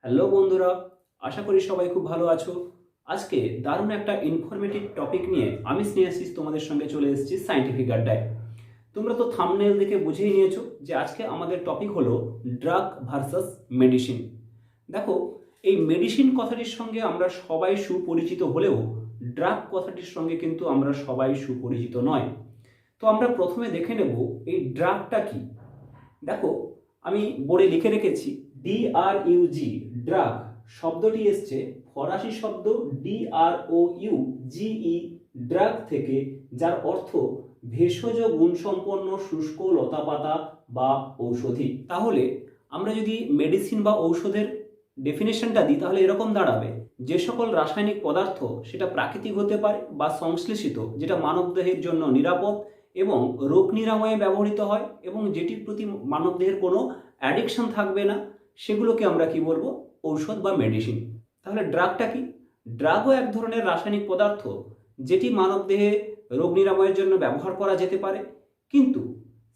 Hello বন্ধুরা, আশা করি সবাই খুব ভালো আছো। আজকে দারুণ একটা ইনফরমেটিভ টপিক নিয়ে আমি স্নেহাশিস তোমাদের সঙ্গে চলে এসেছি সায়েন্টিফিক আড্ডায়। তোমরা তো থাম্বনেল দেখে বুঝেই নিয়েছো যে আজকে আমাদের টপিক হলো ড্রাগ ভার্সাস মেডিসিন। দেখো, এই মেডিসিন কথাটির সঙ্গে আমরা সবাই সুপরিচিত হলেও ড্রাগ কথাটির সঙ্গে কিন্তু আমরা সবাই সুপরিচিত নয়। তো আমরা প্রথমে দেখে নেব এই ড্রাগটা কি। দেখো, আমি বোর্ডে লিখে রেখেছি DRUG, ড্রাগ শব্দটি এসছে ফরাসি শব্দ DROUGE, ড্রাগ থেকে, যার অর্থ ভেষজ গুণসম্পন্ন শুষ্ক লতাপাতা বা ঔষধি। তাহলে আমরা যদি মেডিসিন বা ঔষধের ডেফিনেশনটা দিই তাহলে এরকম দাঁড়াবে: যে সকল রাসায়নিক পদার্থ সেটা প্রাকৃতিক হতে পারে বা সংশ্লেষিত, যেটা মানবদেহের জন্য নিরাপদ এবং রোগ নিরাময়ে ব্যবহৃত হয় এবং যেটির প্রতি মানবদেহের কোনো অ্যাডিকশন থাকবে না, সেগুলোকে আমরা কি বলবো? ঔষধ বা মেডিসিন। তাহলে ড্রাগটা কি? ড্রাগও এক ধরনের রাসায়নিক পদার্থ যেটি মানবদেহে রোগ নিরাময়ের জন্য ব্যবহার করা যেতে পারে, কিন্তু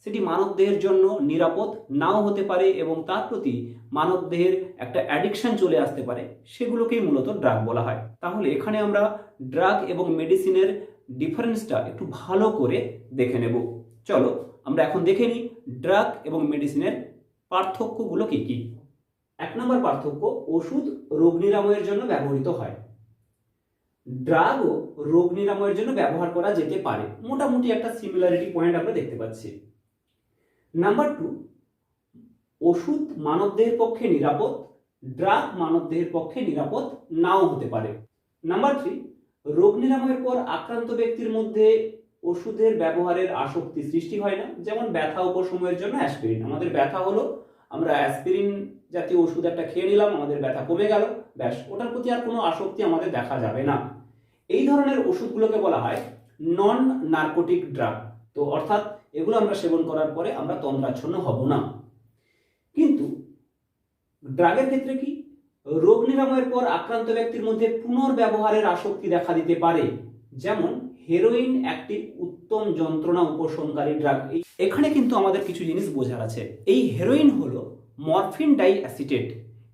সেটি মানবদেহের জন্য নিরাপদ নাও হতে পারে এবং তার প্রতি মানবদেহের একটা অ্যাডিকশন চলে আসতে পারে। সেগুলোকেই মূলত ড্রাগ বলা হয়। তাহলে এখানে আমরা ড্রাগ এবং মেডিসিনের ডিফারেন্সটা একটু ভালো করে দেখে নেব। চলো আমরা এখন দেখে নিই ড্রাগ এবং মেডিসিনের পার্থক্যগুলো কি কি। 1 নম্বর পার্থক্য, ওষুধ রোগ নিরাময়ের জন্য ব্যবহৃত হয়। ড্রাগও রোগ নিরাময়ের জন্য ব্যবহার করা যেতে পারে। মোটামুটি একটা সিমিলারিটি পয়েন্ট আমরা দেখতে পাচ্ছি। নাম্বার 2, ওষুধ মানবদেহের পক্ষে নিরাপদ, ড্রাগ মানবদেহের পক্ষে নিরাপদ নাও হতে পারে। নাম্বার 3, রোগ নিরাময়ের পর আক্রান্ত ব্যক্তির মধ্যে ওষুধের ব্যবহারের আসক্তি সৃষ্টি হয় না। যেমন ব্যথা উপশমের জন্য অ্যাসপিরিন, আমাদের ব্যথা হলো, আমরা অ্যাসপিরিন জাতীয় ওষুধ একটা খেয়ে নিলাম, আমাদের ব্যথা কমে গেল, ব্যাস, ওটার প্রতি আর কোনো আসক্তি আমাদের দেখা যাবে না। এই ধরনের ওষুধগুলোকে বলা হয় নন নার্কোটিক ড্রাগ। তো অর্থাৎ এগুলো আমরা সেবন করার পরে আমরা তন্দ্রাচ্ছন্ন হব না। কিন্তু ড্রাগের ক্ষেত্রে কি? রোগ নিরাময়ের পর আক্রান্ত ব্যক্তির মধ্যে পুনর্ব্যবহারের আসক্তি দেখা দিতে পারে। যেমন হেরোইন একটি উত্তম যন্ত্রণা উপশমকারী ড্রাগ। এখানে কিন্তু আমাদের কিছু জিনিস বোঝার আছে। এই হেরোইন হলো মরফিন ডাইঅ্যাসিটেট,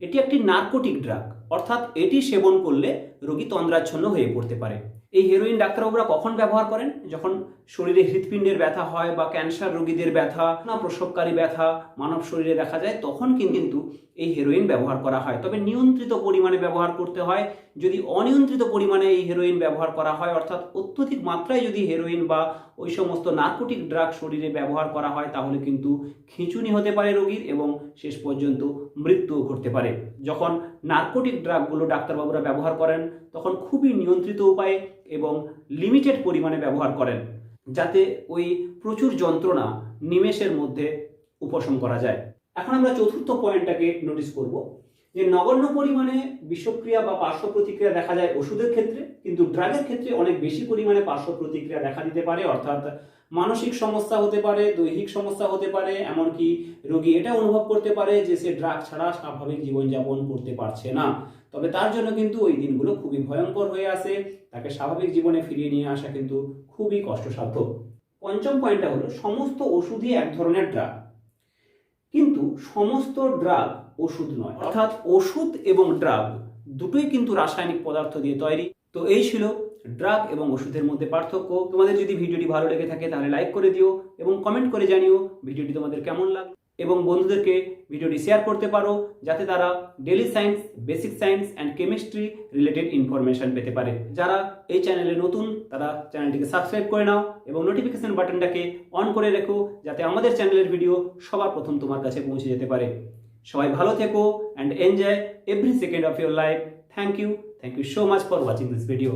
এটি একটি নার্কোটিক ড্রাগ, অর্থাৎ এটি সেবন করলে রোগী তন্দ্রাচ্ছন্ন হয়ে পড়তে পারে। এই হেরোইন ডাক্তারবাবুরা কখন ব্যবহার করেন? যখন শরীরে হৃৎপিণ্ডের ব্যথা হয় বা ক্যান্সার রোগীদের ব্যথা, না প্রসবকারী ব্যথা মানব শরীরে দেখা যায়, তখন কিন্তু এই হেরোইন ব্যবহার করা হয়। তবে নিয়ন্ত্রিত পরিমাণে ব্যবহার করতে হয়। যদি অনিয়ন্ত্রিত পরিমাণে এই হেরোইন ব্যবহার করা হয়, অর্থাৎ অত্যধিক মাত্রায় যদি হেরোইন বা ওই সমস্ত নার্কোটিক ড্রাগ শরীরে ব্যবহার করা হয়, তাহলে কিন্তু খিঁচুনি হতে পারে রোগীর এবং শেষ পর্যন্ত মৃত্যুও ঘটতে পারে। যখন নার্কোটিক ড্রাগগুলো ডাক্তারবাবুরা ব্যবহার করেন তখন খুবই নিয়ন্ত্রিত উপায়ে এবং লিমিটেড পরিমাণে ব্যবহার করেন, যাতে ওই প্রচুর যন্ত্রণা নিমেষের মধ্যে উপশম করা যায়। এখন আমরা চতুর্থ পয়েন্টটাকে নোটিস করব, যে নগণ্য পরিমাণে বিষক্রিয়া বা পার্শ্ব প্রতিক্রিয়া দেখা যায় ওষুধের ক্ষেত্রে, কিন্তু ড্রাগের ক্ষেত্রে অনেক বেশি পরিমাণে পার্শ্ব প্রতিক্রিয়া দেখা দিতে পারে। অর্থাৎ মানসিক সমস্যা হতে পারে, দৈহিক সমস্যা হতে পারে, এমনকি রোগী এটা অনুভব করতে পারে যে সে ড্রাগ ছাড়া স্বাভাবিক জীবনযাপন করতে পারছে না। তবে তার জন্য কিন্তু ওই দিনগুলো খুবই ভয়ঙ্কর হয়ে আসে, তাকে স্বাভাবিক জীবনে ফিরিয়ে নিয়ে আসা কিন্তু খুবই কষ্টসাধ্য। পঞ্চম পয়েন্টটা হলো, সমস্ত ওষুধই এক ধরনের ড্রাগ, কিন্তু সমস্ত ড্রাগ ওষুধ নয়। অর্থাৎ ওষুধ এবং ড্রাগ দুটোই কিন্তু রাসায়নিক পদার্থ দিয়ে তৈরি। তো এই ছিল ড্রাগ এবং ওষুধের মধ্যে পার্থক্য। তোমাদের যদি ভিডিওটি ভালো লেগে থাকে তাহলে লাইক করে দিও এবং কমেন্ট করে জানিও ভিডিওটি তোমাদের কেমন লাগলো, এবং বন্ধুদেরকে ভিডিওটি শেয়ার করতে পারো যাতে তারা daily science, basic science and chemistry related information পেতে পারে। যারা এই চ্যানেলে নতুন তারা চ্যানেলটিকে সাবস্ক্রাইব করে নাও এবং নোটিফিকেশন বাটনটাকে অন করে রেখো, যাতে আমাদের চ্যানেলের ভিডিও সবার প্রথম তোমার কাছে পৌঁছে যেতে পারে। সবাই ভালো থেকো and enjoy every second of your life. Thank you so much for watching this video.